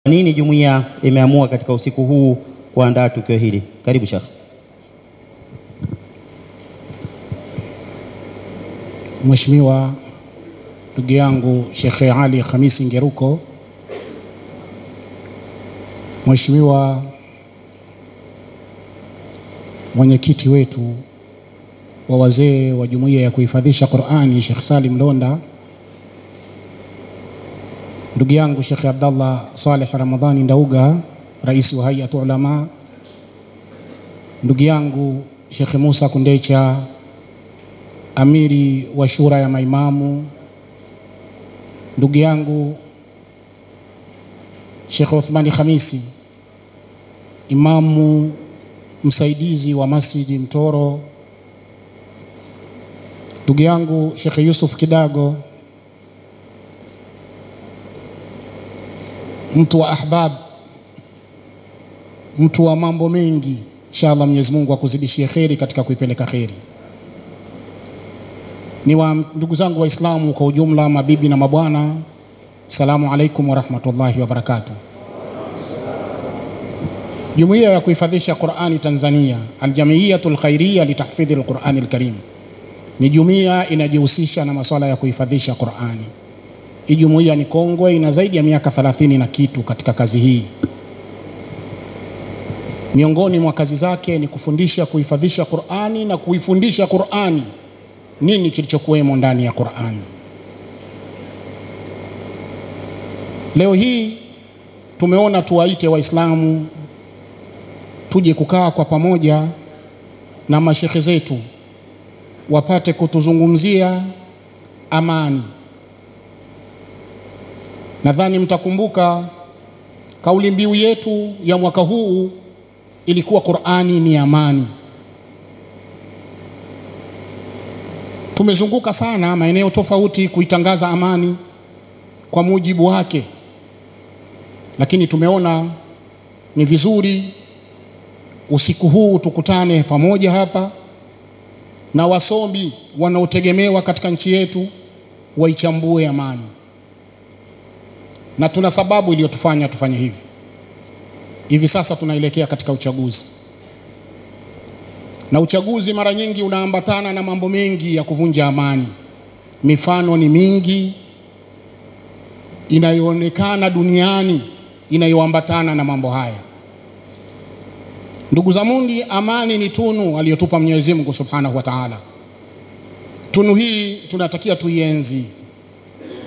Nini jumuiya imeamua katika usiku huu kuandaa tukio hili? Karibu Sheikh. Mheshimiwa ndugu yangu Sheikh Ali Khamisi Ngeruko, Mheshimiwa mwenyekiti wetu wa wazee wa jumuiya ya kuhifadhisha Qur'ani Sheikh Salim Londa, ndugu yangu Sheikh Abdallah Saleh Ramadhani Ndauga, rais wa Hay'at Ulama, ndugu yangu Sheikh Musa Kundecha, amiri wa shura ya maimamu, ndugu yangu Sheikh Uthmani Khamisi, imamu msaidizi wa Masjidi Mtoro, ndugu yangu Sheikh Yusuf Kidago, mtu wa ahbab, mtu wa mambo mengi. Inshallah Mwenyezi Mungu akuzidishie kheri katika kuipeleka kheri. Ni wa ndugu zangu Waislamu kwa ujumla, mabibi na mabwana, salamu alaikum wa rahmatullahi wa barakatuh. Jumuiya ya kuhifadhisha Qur'ani Tanzania, Al-Jamiyatul Khairiyya li Tahfidhi al-Qur'ani al-Karim, ni jumuiya inajihusisha na masuala ya kuhifadhisha Qur'ani. Hii jumuiya ni kongwe, ina zaidi ya miaka 30 na kitu katika kazi hii. Miongoni mwa kazi zake ni kufundisha kuhifadhisha Qur'ani na kuifundisha Qur'ani nini kilichokuwemo ndani ya Qur'ani. Leo hii tumeona tuwaite Waislamu tuje kukaa kwa pamoja na mashekhe zetu wapate kutuzungumzia amani. Nadhani mtakumbuka kauli mbiu yetu ya mwaka huu ilikuwa Qur'ani ni amani. Tumezunguka sana maeneo tofauti kuitangaza amani kwa mujibu wake, lakini tumeona ni vizuri usiku huu tukutane pamoja hapa na wasomi wanaotegemewa katika nchi yetu waichambue amani. Na tuna sababu iliyotufanya tufanye hivi. Hivi sasa tunaelekea katika uchaguzi, na uchaguzi mara nyingi unaambatana na mambo mengi ya kuvunja amani. Mifano ni mingi inayoonekana duniani inayoambatana na mambo haya. Ndugu zangu, amani ni tunu aliyotupa Mwenyezi Mungu Subhanahu wa Ta'ala. Tunu hii tunatakia tuienzi.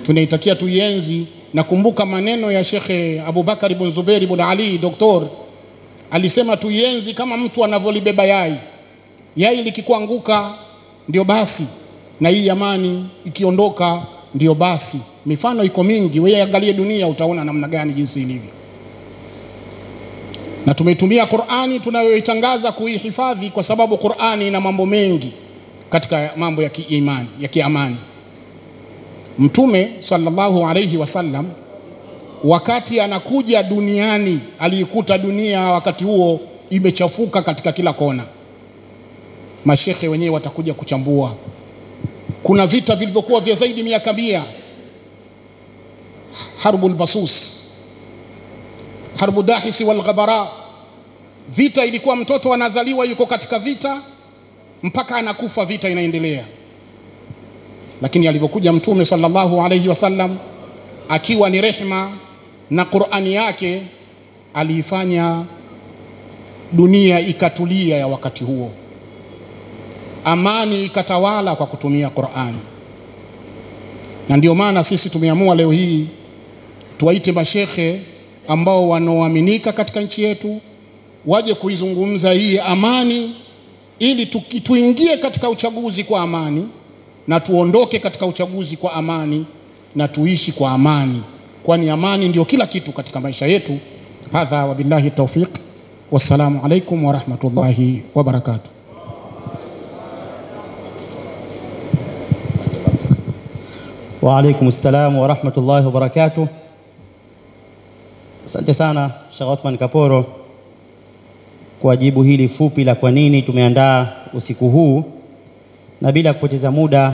Tunaitakia tuienzi. Nakumbuka maneno ya Sheikh Abubakar ibn Zubair ibn Ali doktor, alisema tuienzi kama mtu anavyolibeba yai. Yai likikuanguka ndio basi, na hii amani ikiondoka ndio basi. Mifano iko mingi, wewe angalie dunia utaona namna gani jinsi ilivyo. Na tumetumia Qur'ani tunayoitangaza kuihifadhi, kwa sababu Qur'ani ina mambo mengi katika mambo ya kiimani, ya kiamani. Mtume sallallahu alayhi wasallam wakati anakuja duniani aliikuta dunia wakati huo imechafuka katika kila kona. Mashekhe wenyewe watakuja kuchambua. Kuna vita vilivyokuwa vya zaidi miaka 100. Harbul Basus, Harbu Dahis wal Ghabara. Vita ilikuwa mtoto anazaliwa yuko katika vita mpaka anakufa, vita inaendelea. Lakini alivyokuja Mtume sallallahu alayhi wasallam akiwa ni rehma na Qur'ani yake, aliifanya dunia ikatulia ya wakati huo. Amani ikatawala kwa kutumia Qur'ani. Na ndio maana sisi tumeamua leo hii tuwaite mashekhe ambao wanaoaminika katika nchi yetu waje kuizungumza hii amani, ili tuingie katika uchaguzi kwa amani na tuondoke katika uchaguzi kwa amani na tuishi kwa amani, kwani amani ndio kila kitu katika maisha yetu. Hadha wa billahi tawfiq. Wassalamu alaikum wa rahmatullahi wa barakatuh. Wa alaikum assalam wa rahmatullahi wa barakatuh. Asante sana Sheikh Uthman Kaporo kwa jibu hili fupi la kwa nini tumeandaa usiku huu, na bila kupoteza muda